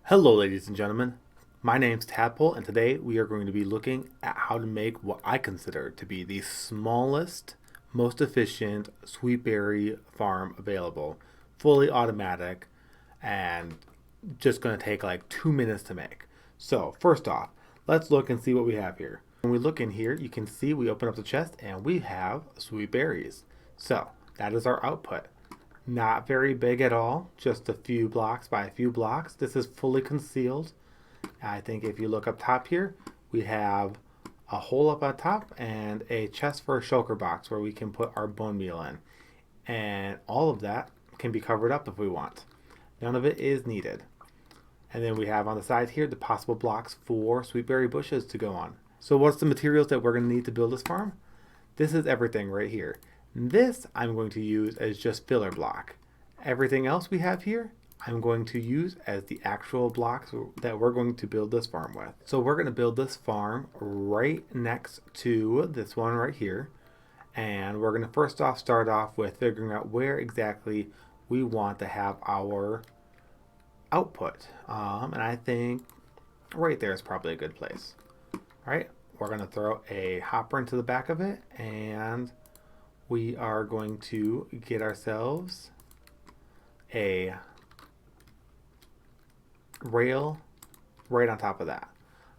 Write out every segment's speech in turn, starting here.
Hello, ladies and gentlemen. My name's Tadpoll, and today we are going to be looking at how to make what I consider to be the smallest, most efficient sweet berry farm available, fully automatic, and just going to take like 2 minutes to make. So, first off, let's look and see what we have here. When we look in here, you can see we open up the chest and we have sweet berries. So, that is our output. Not very big at all, just a few blocks by a few blocks. This is fully concealed. I think if you look up top here, we have a hole up on top and a chest for a shulker box where we can put our bone meal in. And all of that can be covered up if we want. None of it is needed. And then we have on the side here the possible blocks for sweet berry bushes to go on. So what's the materials that we're going to need to build this farm? This is everything right here. This I'm going to use as just filler block. Everything else we have here, I'm going to use as the actual blocks that we're going to build this farm with. So we're going to build this farm right next to this one right here. And we're going to first off start off with figuring out where exactly we want to have our output. And I think right there is probably a good place. All right, we're going to throw a hopper into the back of it, and we are going to get ourselves a rail right on top of that.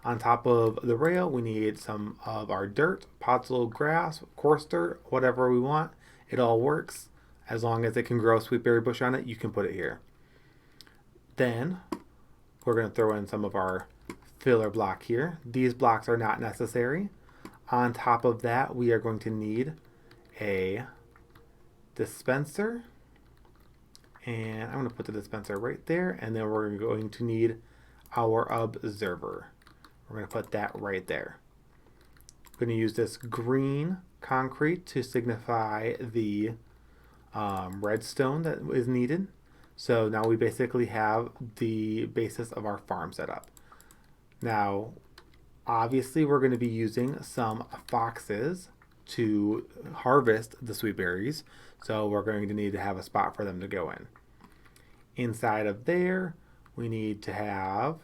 On top of the rail, we need some of our dirt, potted grass, coarse dirt, whatever we want. It all works. As long as it can grow a sweet berry bush on it, you can put it here. Then we're going to throw in some of our filler block here. These blocks are not necessary. On top of that, we are going to need a dispenser, and I'm going to put the dispenser right there, and then we're going to need our observer. We're going to put that right there. We're going to use this green concrete to signify the redstone that is needed. So now we basically have the basis of our farm set up. Now, obviously we're going to be using some foxes to harvest the sweet berries, so we're going to need to have a spot for them to go in. Inside of there, we need to have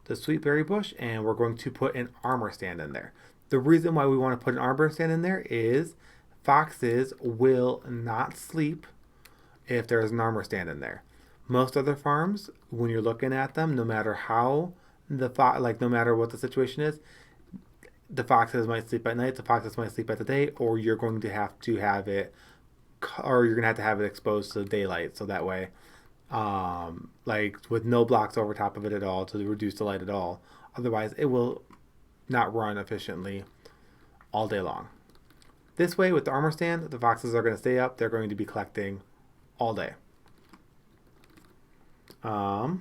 the sweet berry bush, and we're going to put an armor stand in there. The reason why we want to put an armor stand in there is foxes will not sleep if there's an armor stand in there. Most other farms, when you're looking at them, no matter how no matter what the situation is, the foxes might sleep at night, the foxes might sleep at the day, or you're going to have to have it, or you're gonna have to have it exposed to daylight, so that way, like with no blocks over top of it at all to reduce the light at all. Otherwise, it will not run efficiently all day long. This way, with the armor stand, the foxes are going to stay up. They're going to be collecting all day. We're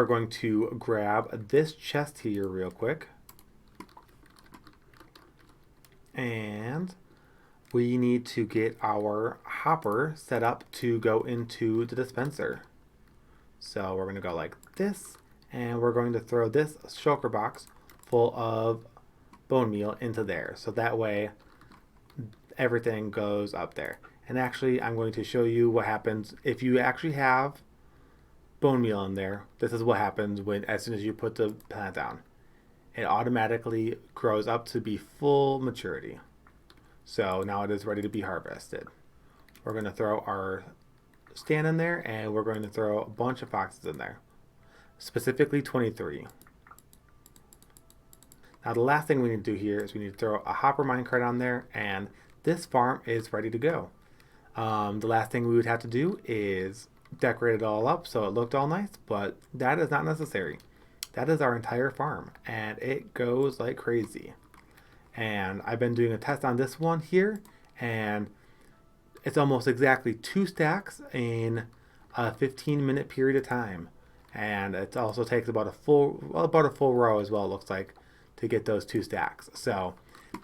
going to grab this chest here real quick. And we need to get our hopper set up to go into the dispenser. So we're going to go like this, and we're going to throw this shulker box full of bone meal into there. So that way everything goes up there. And actually, I'm going to show you what happens if you actually have bone meal in there. This is what happens as soon as you put the plant down. It automatically grows up to be full maturity. So now it is ready to be harvested. We're going to throw our stand in there, and we're going to throw a bunch of foxes in there, specifically 23. Now the last thing we need to do here is we need to throw a hopper minecart on there, and this farm is ready to go. The last thing we would have to do is decorate it all up so it looked all nice, but that is not necessary. That is our entire farm, and it goes like crazy. And I've been doing a test on this one here, and it's almost exactly 2 stacks in a 15-minute period of time. And it also takes about a full row as well, it looks like, to get those 2 stacks. So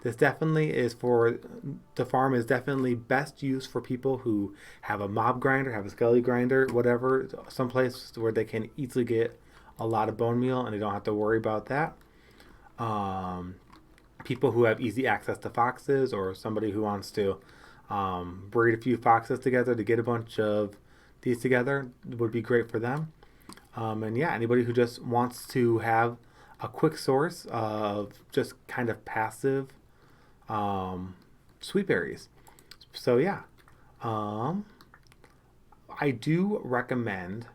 this definitely is the farm is definitely best used for people who have a mob grinder, have a skelly grinder, whatever, someplace where they can easily get a lot of bone meal and they don't have to worry about that. People who have easy access to foxes, or somebody who wants to breed a few foxes together to get a bunch of these together would be great for them. And yeah, anybody who just wants to have a quick source of just kind of passive um, sweet berries. So yeah, um, I do recommend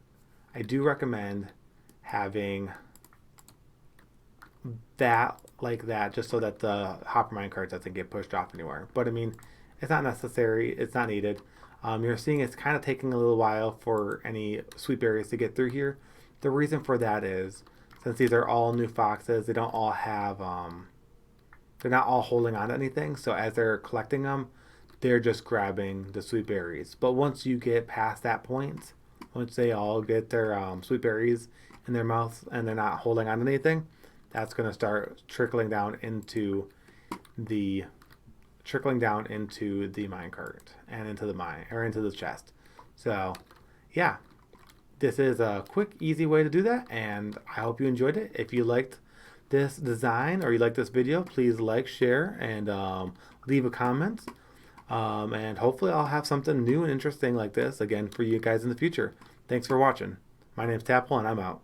I do recommend having that like that just so that the hopper mine cart doesn't get pushed off anywhere. But I mean, it's not necessary. It's not needed. You're seeing it's kind of taking a little while for any sweet berries to get through here. The reason for that is since these are all new foxes, they don't all have they're not all holding on to anything. So as they're collecting them, they're just grabbing the sweet berries. But once you get past that point, once they all get their sweet berries in their mouth and they're not holding on to anything, that's going to start the trickling down into the mine cart and into the mine or into the chest. So, yeah, this is a quick, easy way to do that, and I hope you enjoyed it. If you liked this design or you like this video, please like, share, and leave a comment. And hopefully, I'll have something new and interesting like this again for you guys in the future. Thanks for watching. My name's Tadpoll, and I'm out.